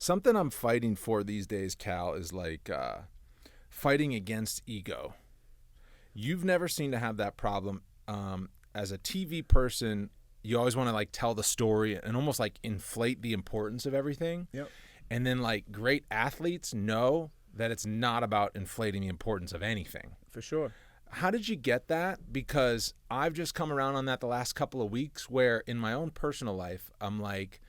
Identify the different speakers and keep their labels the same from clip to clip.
Speaker 1: Something I'm fighting for these days, Cal, is like fighting against ego. You've never seemed to have that problem. As a TV person, you always want to like tell the story and almost like inflate the importance of everything.
Speaker 2: Yep.
Speaker 1: And then like great athletes know that it's not about inflating the importance of anything.
Speaker 2: For sure.
Speaker 1: How did you get that? Because I've just come around on that the last couple of weeks where in my own personal life, I'm like,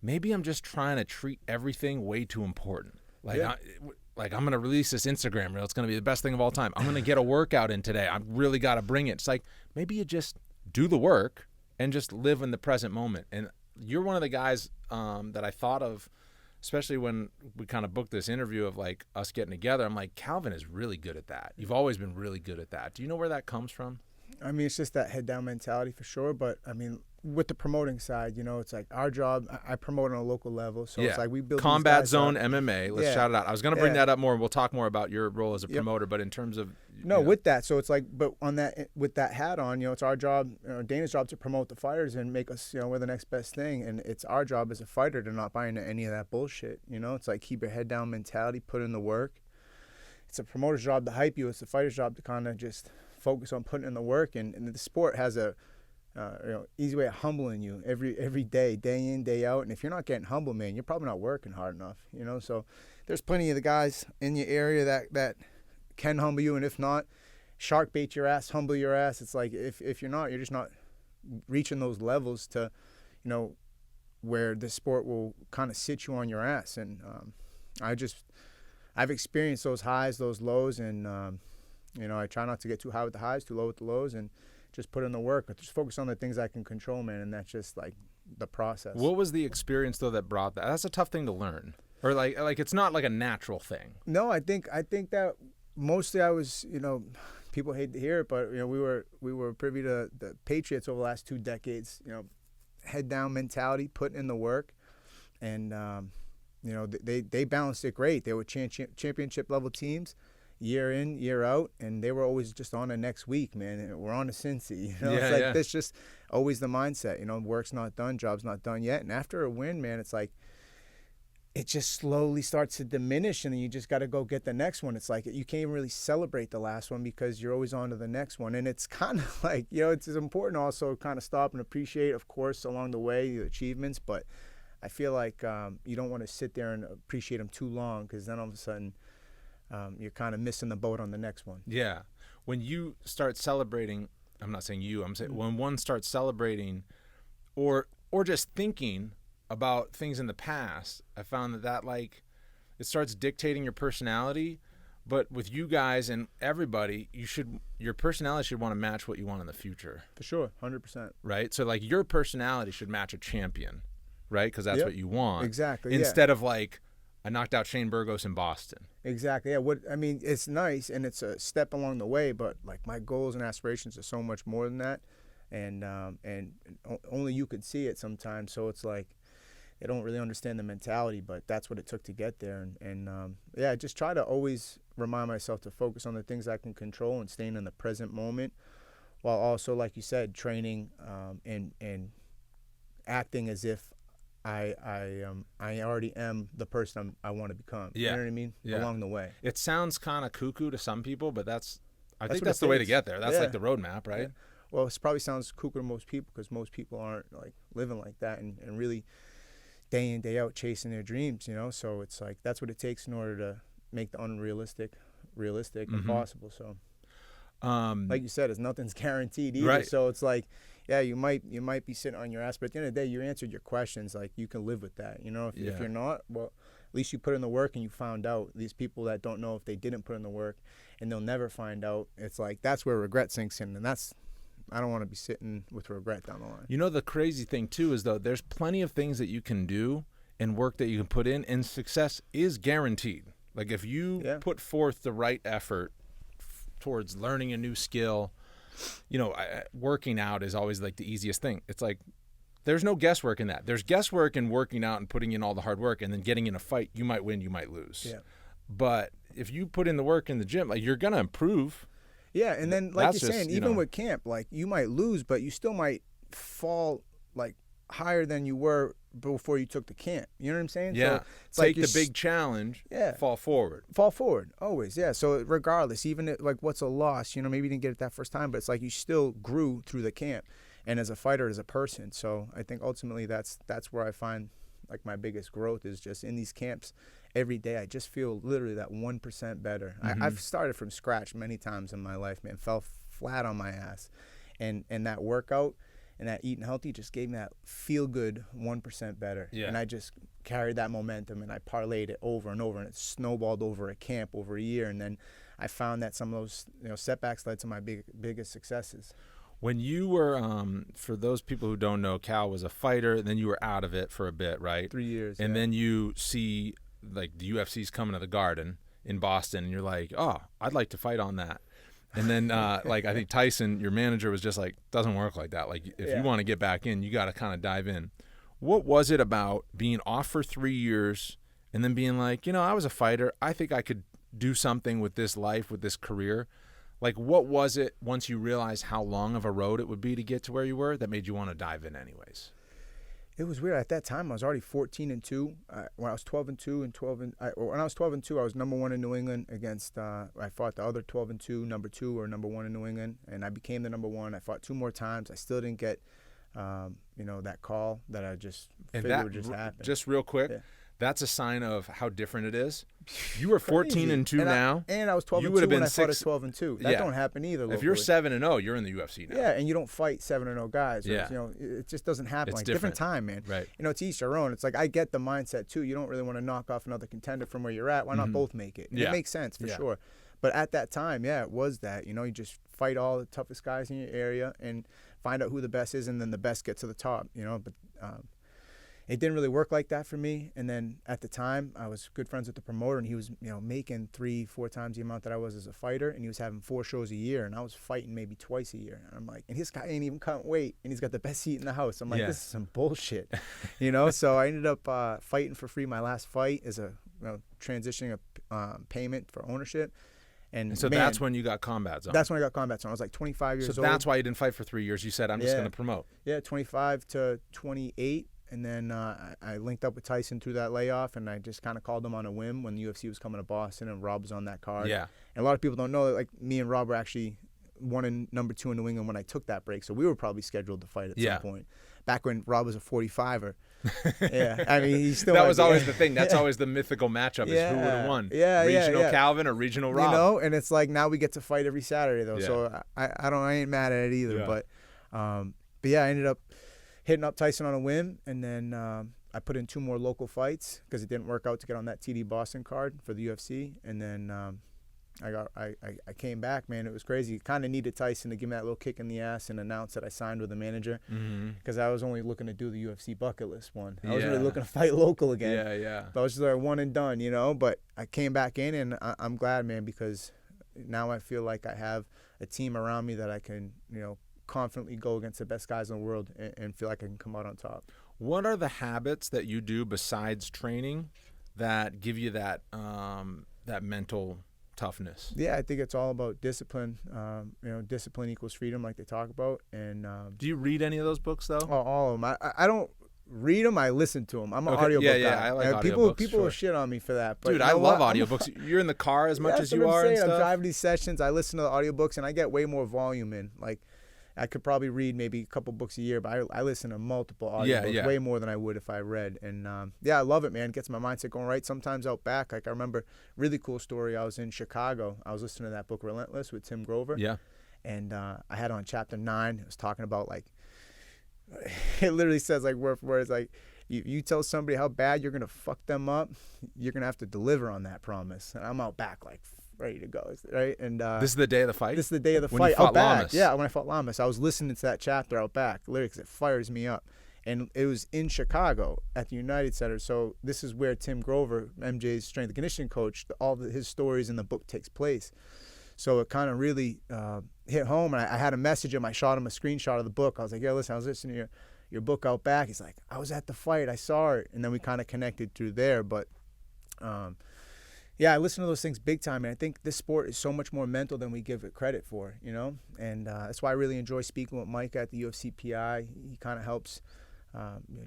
Speaker 1: maybe I'm just trying to treat everything way too important. Like,
Speaker 2: yeah.
Speaker 1: I'm going to release this Instagram reel. It's going to be the best thing of all time. I'm going to get a workout in today. I really got to bring it. It's like, maybe you just do the work and just live in the present moment. And you're one of the guys that I thought of, especially when we kind of booked this interview of like us getting together. I'm like, Calvin is really good at that. You've always been really good at that. Do you know where that comes from?
Speaker 2: I mean, it's just that head down mentality for sure. But I mean, with the promoting side, you know, it's like our job. I promote on a local level, so it's like we build
Speaker 1: Combat Zone MMA. Let's shout it out. I was going to bring that up more. We'll talk more about your role as a promoter, but in terms of
Speaker 2: with that, so it's like, but on that, with that hat on, you know, it's our job, Dana's job to promote the fighters and make us, you know, we're the next best thing, and it's our job as a fighter to not buy into any of that bullshit. You know, it's like keep your head down mentality, put in the work. It's a promoter's job to hype you. It's the fighter's job to kind of just focus on putting in the work, and the sport has a easy way of humbling you every day in, day out. And if you're not getting humble, man, you're probably not working hard enough, you know. So there's plenty of the guys in your area that can humble you, and if not, shark bait your ass, humble your ass. It's like if you're not, you're just not reaching those levels to, you know, where the sport will kind of sit you on your ass. And I've experienced those highs, those lows, and you know, I try not to get too high with the highs, too low with the lows, and just put in the work. But just focus on the things I can control, man, and that's just like the process.
Speaker 1: What was the experience though that brought that? That's a tough thing to learn, or like it's not like a natural thing.
Speaker 2: No, I think that mostly I was, you know, people hate to hear it, but you know, we were privy to the Patriots over the last 2 decades. You know, head down mentality, putting in the work, and you know, they balanced it great. They were championship level teams, year in, year out, and they were always just on the next week, man. And we're on to Cincy, you know. It's like that's just always the mindset, you know. Work's not done, job's not done yet. And after a win, man, it's like it just slowly starts to diminish, and then you just got to go get the next one. It's like you can't even really celebrate the last one because you're always on to the next one. And it's kind of like, you know, it's important also kind of stop and appreciate, of course, along the way, the achievements, but I feel like you don't want to sit there and appreciate them too long, because then all of a sudden you're kind of missing the boat on the next one.
Speaker 1: Yeah. When you start celebrating, I'm not saying you, I'm saying when one starts celebrating or just thinking about things in the past, I found that like it starts dictating your personality. But with you guys and everybody, your personality should want to match what you want in the future.
Speaker 2: For sure, 100%.
Speaker 1: Right? So like your personality should match a champion, right? Because that's what you want.
Speaker 2: Exactly.
Speaker 1: Instead of like, I knocked out Shane Burgos in Boston.
Speaker 2: Exactly. Yeah. I mean, it's nice and it's a step along the way, but like my goals and aspirations are so much more than that, and only you could see it sometimes. So it's like they don't really understand the mentality, but that's what it took to get there. And I just try to always remind myself to focus on the things I can control and staying in the present moment, while also, like you said, training and acting as if I already am the person I want to become.
Speaker 1: Yeah.
Speaker 2: You know what I mean?
Speaker 1: Yeah.
Speaker 2: Along the way.
Speaker 1: It sounds kind of cuckoo to some people, but I think that's the way to get there. That's like the roadmap, right?
Speaker 2: Yeah. Well, it probably sounds cuckoo to most people because most people aren't like living like that and really day in, day out chasing their dreams, you know? So it's like that's what it takes in order to make the unrealistic realistic and possible. So like you said, nothing's guaranteed either.
Speaker 1: Right.
Speaker 2: So it's like, yeah, you might be sitting on your ass, but at the end of the day, you answered your questions. Like you can live with that, you know. If you're not, well, at least you put in the work and you found out. These people that don't know if they didn't put in the work, and they'll never find out. It's like that's where regret sinks in, and I don't want to be sitting with regret down the line.
Speaker 1: You know, the crazy thing too is though, there's plenty of things that you can do and work that you can put in, and success is guaranteed. Like if you put forth the right effort towards learning a new skill. You know, working out is always like the easiest thing. It's like there's no guesswork in that. There's guesswork in working out and putting in all the hard work, and then getting in a fight. You might win, you might lose. Yeah. But if you put in the work in the gym, like you're gonna improve.
Speaker 2: Yeah, and then like you're saying, even with camp, like you might lose, but you still might fall like higher than you were before you took the camp. You know what I'm saying?
Speaker 1: Yeah.
Speaker 2: So it's
Speaker 1: Take
Speaker 2: like
Speaker 1: the big challenge.
Speaker 2: Yeah.
Speaker 1: Fall forward.
Speaker 2: Fall forward, always. Yeah. So regardless, even like what's a loss, maybe you didn't get it that first time, but it's like you still grew through the camp, and as a fighter, as a person. So I think ultimately that's where I find like my biggest growth is just in these camps. Every day, I just feel literally that 1% better. I've started from scratch many times in my life, man. Fell flat on my ass, and that workout and that eating healthy just gave me that feel good 1% better.
Speaker 1: Yeah.
Speaker 2: And I just carried that momentum and I parlayed it over and over, and it snowballed over a camp, over a year, and then I found that some of those setbacks led to my biggest successes.
Speaker 1: When you were, for those people who don't know, Cal was a fighter, and then you were out of it for a bit, right?
Speaker 2: 3 years.
Speaker 1: And then you see like the UFC's coming to the Garden in Boston, and you're like, oh, I'd like to fight on that. And then like I think Tyson, your manager, was just like, doesn't work like that. Like if you want to get back in, you got to kind of dive in. What was it about being off for 3 years and then being like, I was a fighter. I think I could do something with this life, with this career. Like what was it once you realized how long of a road it would be to get to where you were that made you want to dive in anyways?
Speaker 2: It was weird. At that time, I was already 14-2. When I was 12-2 when I was 12-2, I was number 1 in New England against. I fought the other 12-2, number 2 or number 1 in New England, and I became the number 1. I fought 2 more times. I still didn't get, that call that I just figured would just happen.
Speaker 1: Just real quick. Yeah. That's a sign of how different it is. You were 14-2 now,
Speaker 2: and I was 12-2 when I fought at 12-2. That don't happen either. Locally.
Speaker 1: If you're 7-0, you're in the UFC now.
Speaker 2: Yeah, and you don't fight 7-0 guys.
Speaker 1: Yeah.
Speaker 2: It just doesn't happen.
Speaker 1: It's
Speaker 2: like
Speaker 1: different.
Speaker 2: Different time, man.
Speaker 1: Right.
Speaker 2: It's each their own. It's like I get the mindset too. You don't really want to knock off another contender from where you're at. Why not both make it?
Speaker 1: Yeah.
Speaker 2: It makes sense for sure. But at that time, it was that. You just fight all the toughest guys in your area and find out who the best is, and then the best get to the top. But. It didn't really work like that for me. And then at the time, I was good friends with the promoter, and he was, making 3-4 times the amount that I was as a fighter, and he was having 4 shows a year, and I was fighting maybe twice a year. And I'm like, and this guy ain't even cutting weight, and he's got the best seat in the house. I'm like, this is some bullshit, So I ended up fighting for free. My last fight is a transitioning a payment for ownership. And
Speaker 1: so that's when you got combat zone.
Speaker 2: That's when I got combat zone. I was like 25 years old.
Speaker 1: So that's why you didn't fight for 3 years. You said, I'm just going to promote.
Speaker 2: Yeah, 25 to 28. And then I linked up with Tyson through that layoff, and I just kind of called him on a whim when the UFC was coming to Boston, and Rob was on that card.
Speaker 1: Yeah.
Speaker 2: And a lot of people don't know that, like, me and Rob were actually 1 and number 2 in New England when I took that break. So we were probably scheduled to fight at some point. Back when Rob was a 45er. Yeah. I mean, he's still.
Speaker 1: That was always the thing. That's always the mythical matchup is who would have won.
Speaker 2: Yeah.
Speaker 1: Regional Calvin or regional Rob.
Speaker 2: And it's like now we get to fight every Saturday, though. Yeah. So I ain't mad at it either. Yeah. But I ended up hitting up Tyson on a whim, and then I put in 2 more local fights because it didn't work out to get on that TD Boston card for the UFC. And then I came back, man. It was crazy. Kind of needed Tyson to give me that little kick in the ass and announce that I signed with a manager, because I was only looking to do the UFC bucket list one. I wasn't really looking to fight local again.
Speaker 1: Yeah.
Speaker 2: But I was just like 1 and done, But I came back in, and I'm glad, man, because now I feel like I have a team around me that I can, confidently go against the best guys in the world and feel like I can come out on top.
Speaker 1: What are the habits that you do besides training that give you that that mental toughness?
Speaker 2: Yeah, I think it's all about discipline. Discipline equals freedom, like they talk about. And
Speaker 1: do you read any of those books though?
Speaker 2: Oh, all of them. I don't read them. I listen to them. I'm an audiobook guy.
Speaker 1: Yeah, I like
Speaker 2: audiobooks. People will shit on me for that. But
Speaker 1: dude, I love audiobooks. You're in the car as much as you are. And stuff.
Speaker 2: I'm driving these sessions. I listen to the audiobooks, and I get way more volume in. Like, I could probably read maybe a couple books a year, but I listen to multiple audiobooks, way more than I would if I read. And I love it, man. It gets my mindset going right. Sometimes out back, like I remember, really cool story. I was in Chicago. I was listening to that book Relentless with Tim Grover.
Speaker 1: Yeah.
Speaker 2: And I had on chapter 9. It was talking about like, it literally says like word for word, it's like, you tell somebody how bad you're gonna fuck them up, you're gonna have to deliver on that promise. And I'm out back like ready to go, right? And
Speaker 1: this is the day of the fight.
Speaker 2: This is the day of the
Speaker 1: when
Speaker 2: fight.
Speaker 1: You fought
Speaker 2: out back,
Speaker 1: Lamas.
Speaker 2: yeah. When I fought Lamas, I was listening to that chapter out back, literally, because it fires me up. And it was in Chicago at the United Center. So this is where Tim Grover, MJ's strength and conditioning coach, his stories in the book takes place. So it kind of really hit home. And I had a message him. I shot him a screenshot of the book. I was like, yeah, listen, I was listening to your book out back. He's like, I was at the fight. I saw it. And then we kind of connected through there. But I listen to those things big time. And I think this sport is so much more mental than we give it credit for, And that's why I really enjoy speaking with Mike at the UFC PI. He kind of helps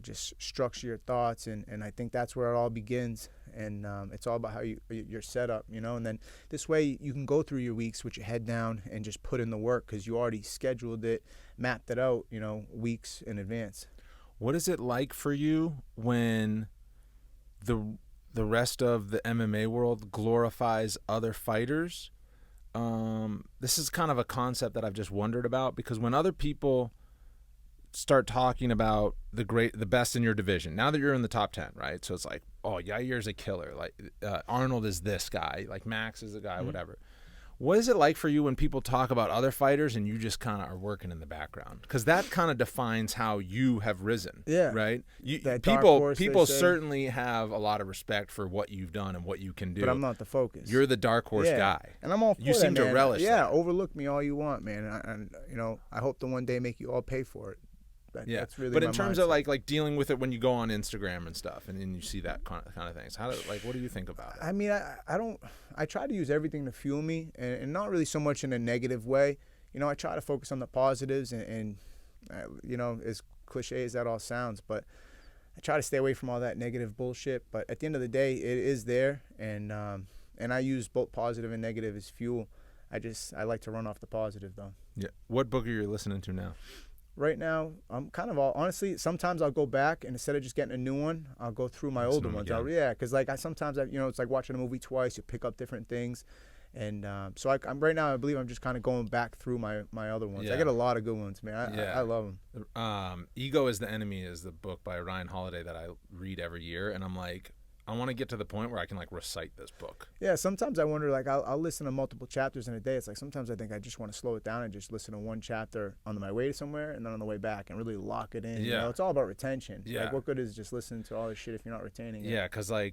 Speaker 2: just structure your thoughts, and I think that's where it all begins. And it's all about how you're set up, and then this way you can go through your weeks with your head down and just put in the work because you already scheduled it, mapped it out, weeks in advance.
Speaker 1: What is it like for you when the rest of the MMA world glorifies other fighters? This is kind of a concept that I've just wondered about, because when other people start talking about the best in your division, now that you're in the top 10, right? So it's like, oh, Yair's a killer. Like Arnold is this guy. Like Max is a guy, whatever. What is it like for you when people talk about other fighters and you just kind of are working in the background? Because that kind of defines how you have risen.
Speaker 2: Yeah.
Speaker 1: Right? People certainly have a lot of respect for what you've done and what you can do.
Speaker 2: But I'm not the focus.
Speaker 1: You're the dark horse guy.
Speaker 2: And I'm all for
Speaker 1: you seem
Speaker 2: that,
Speaker 1: to relish that.
Speaker 2: Yeah, overlook me all you want, man. And I hope to one day make you all pay for it. That's really.
Speaker 1: But in terms of like dealing with it when you go on Instagram and stuff, and then you see that kind of things, what do you think about it?
Speaker 2: I mean, I try to use everything to fuel me, and not really so much in a negative way. I try to focus on the positives, and as cliche as that all sounds, but I try to stay away from all that negative bullshit. But at the end of the day, it is there, and I use both positive and negative as fuel. I like to run off the positive though.
Speaker 1: Yeah. What book are you listening to now?
Speaker 2: Right now, I'm kind of honestly, sometimes I'll go back and instead of just getting a new one, I'll go through my older ones. Because sometimes it's like watching a movie twice. You pick up different things, and so I'm right now. I believe I'm just kind of going back through my other ones. I get a lot of good ones, man. I love
Speaker 1: them. Ego is the Enemy is the book by Ryan Holiday that I read every year, and I'm like, I want to get to the point where I can recite this book.
Speaker 2: Yeah, sometimes I wonder, I'll listen to multiple chapters in a day. It's like sometimes I think I just want to slow it down and just listen to one chapter on my way to somewhere and then on the way back and really lock it in.
Speaker 1: Yeah.
Speaker 2: It's all about retention.
Speaker 1: Yeah.
Speaker 2: What good is just listening to all this shit if you're not retaining it?
Speaker 1: Yeah, because our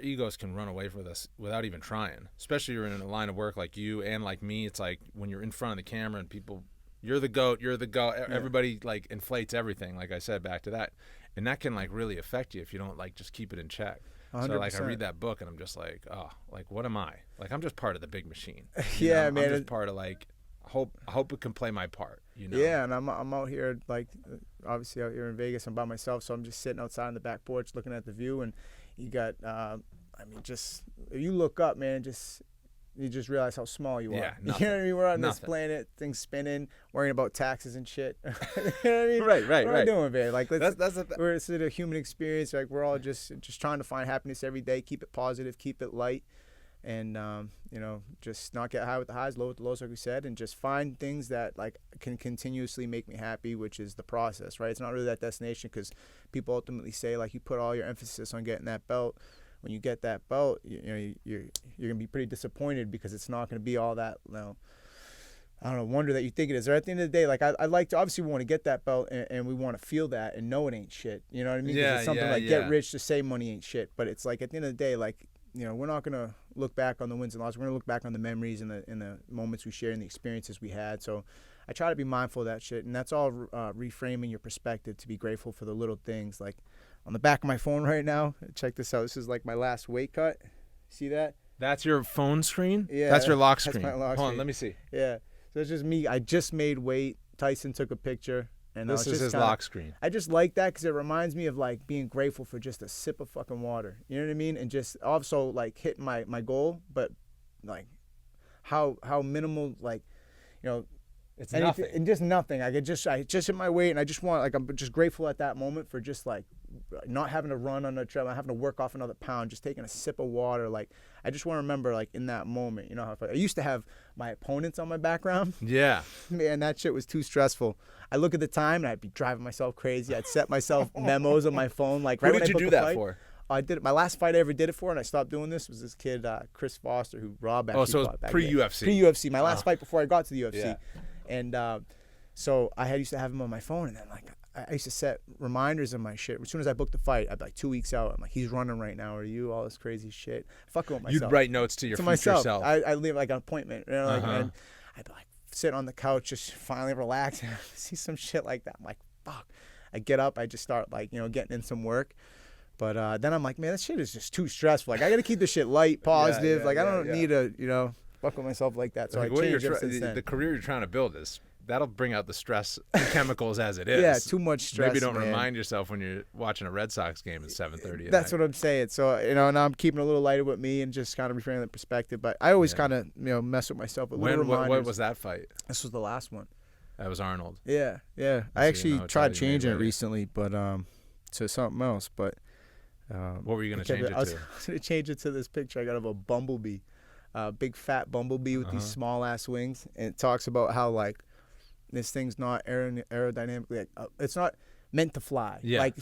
Speaker 1: egos can run away from us without even trying. Especially you're in a line of work like you and like me. It's like when you're in front of the camera and people, you're the GOAT. Yeah. Everybody inflates everything. Like I said, back to that. And that can really affect you if you don't just keep it in check. 100%. So I read that book and I'm just like, oh, what am I? I'm just part of the big machine.
Speaker 2: Yeah, man.
Speaker 1: I'm just part of I hope it can play my part.
Speaker 2: Yeah, and I'm out here obviously out here in Vegas. I'm by myself, so I'm just sitting outside on the back porch looking at the view, and you got just if you look up, man, you just realize how small you are.
Speaker 1: Yeah,
Speaker 2: you know what I mean? We're on this planet, things spinning, worrying about taxes and shit. You know what I mean?
Speaker 1: Right.
Speaker 2: What are we doing, man?
Speaker 1: That's
Speaker 2: we're a human experience. We're all just trying to find happiness every day. Keep it positive, keep it light, and just not get high with the highs, low with the lows, like we said, and just find things that can continuously make me happy, which is the process, right? It's not really that destination, because people ultimately say you put all your emphasis on getting that belt. When you get that belt, you're gonna be pretty disappointed because it's not gonna be all that, wonder that you think it is. Or at the end of the day, I like to, obviously we want to get that belt and we want to feel that and know it ain't shit. You know what I mean?
Speaker 1: Yeah,
Speaker 2: it's something get rich to say money ain't shit. But it's at the end of the day, we're not gonna look back on the wins and losses. We're gonna look back on the memories and the moments we shared and the experiences we had. So I try to be mindful of that shit, and that's all reframing your perspective to be grateful for the little things. On the back of my phone right now, check this out. This is my last weight cut. See that?
Speaker 1: That's your phone screen?
Speaker 2: Yeah.
Speaker 1: That's your lock screen.
Speaker 2: That's my lock
Speaker 1: Hold
Speaker 2: screen.
Speaker 1: on, let me see.
Speaker 2: Yeah. So it's just me. I just made weight. Tyson took a picture. And
Speaker 1: this is his lock screen.
Speaker 2: I just like that because it reminds me of being grateful for just a sip of fucking water. You know what I mean? And just also hitting my goal, but how minimal
Speaker 1: it's
Speaker 2: anything,
Speaker 1: nothing.
Speaker 2: And just nothing. I just hit my weight, and I just want I'm just grateful at that moment for just not having to run on a treadmill, not having to work off another pound, just taking a sip of water. I just want to remember in that moment, how I used to have my opponents on my background.
Speaker 1: Yeah.
Speaker 2: Man, that shit was too stressful. I look at the time and I'd be driving myself crazy. I'd set myself memos on my phone. Right
Speaker 1: Who did you do that for?
Speaker 2: I did it. My last fight I ever did it for, and I stopped doing this, was this kid, Chris Foster, who Rob actually
Speaker 1: so
Speaker 2: fought back
Speaker 1: pre-UFC.
Speaker 2: Pre-UFC. My last fight before I got to the UFC.
Speaker 1: Yeah.
Speaker 2: And so I used to have him on my phone, and then I used to set reminders of my shit. As soon as I booked the fight, I'd be 2 weeks out. I'm he's running right now. Are you? All this crazy shit. Fucking with myself.
Speaker 1: You'd write notes to your future self.
Speaker 2: I leave an appointment. And I'd be sit on the couch, just finally relax, and see some shit like that. I'm fuck. I get up. I just start getting in some work. But then I'm man, this shit is just too stressful. I got to keep this shit light, positive. I don't need to, fuck with myself like that. So I changed ever since then.
Speaker 1: The career you're trying to build is that'll bring out the stress chemicals as it is.
Speaker 2: Yeah, too much stress.
Speaker 1: Maybe don't
Speaker 2: man.
Speaker 1: Remind yourself when you're watching a Red Sox game at 7:30.
Speaker 2: That's what I'm saying. So now I'm keeping a little lighter with me and just kind of refraining the perspective. But I always kind of mess with myself with little reminders.
Speaker 1: What was that fight?
Speaker 2: This was the last one.
Speaker 1: That was Arnold.
Speaker 2: Yeah. I actually tried changing it recently, but to something else. But
Speaker 1: what were you gonna change it to?
Speaker 2: I was gonna change it to this picture I got of a bumblebee, big fat bumblebee with these small ass wings, and it talks about how like this thing's not aerodynamically, it's not meant to fly.
Speaker 1: Yeah.
Speaker 2: Like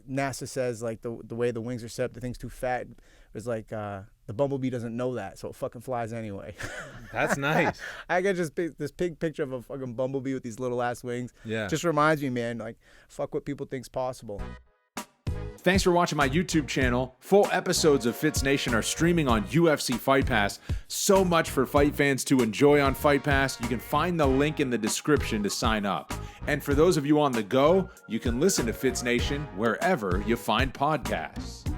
Speaker 2: NASA says like the way the wings are set up, the thing's too fat. It's like the bumblebee doesn't know that, so it fucking flies anyway.
Speaker 1: That's nice.
Speaker 2: I got just this big picture of a fucking bumblebee with these little ass wings.
Speaker 1: Yeah.
Speaker 2: Just reminds me, man, like fuck what people think's possible.
Speaker 3: Thanks for watching my YouTube channel. Full episodes of Fitz Nation are streaming on UFC Fight Pass. So much for fight fans to enjoy on Fight Pass. You can find the link in the description to sign up. And for those of you on the go, you can listen to Fitz Nation wherever you find podcasts.